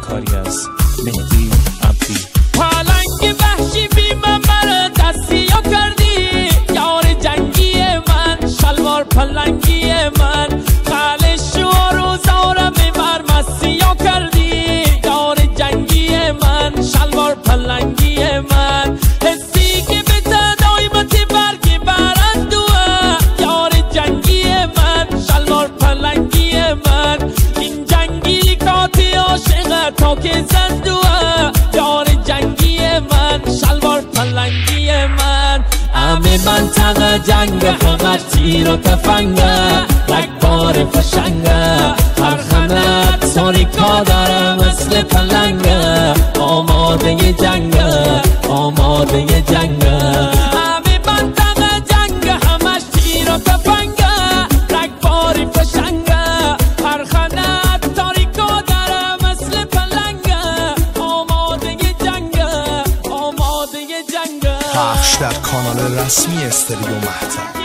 کاری از مهدی عبدی. پالنگ وحشی بی ممر دستیا کردی، یار جنگی من شلوار پلنگی من، خالش و روزارم مرمسیا کردی، یار جنگی من شلوار پلنگی من، حسی که به تدایمتی برگی برندوه، یار جنگی من شلوار پلنگی من، این جنگی کاتی عاشق تا که زندوه، یار جنگی من شلوار پلنگی من. همه منطقه جنگ فقط تیر و تفنگه، رگبار فشنگه، هر خمت ساریکا داره مثل پلنگه، آماده جنگه آماده جنگه. همه منطقه جنگ همش تیر و تفنگه، رگبار فشنگه، هر خمت تاریکا داره مثل پلنگه، آماده جنگه آماده جنگه. پخش در کانال رسمی استریو مهتاب.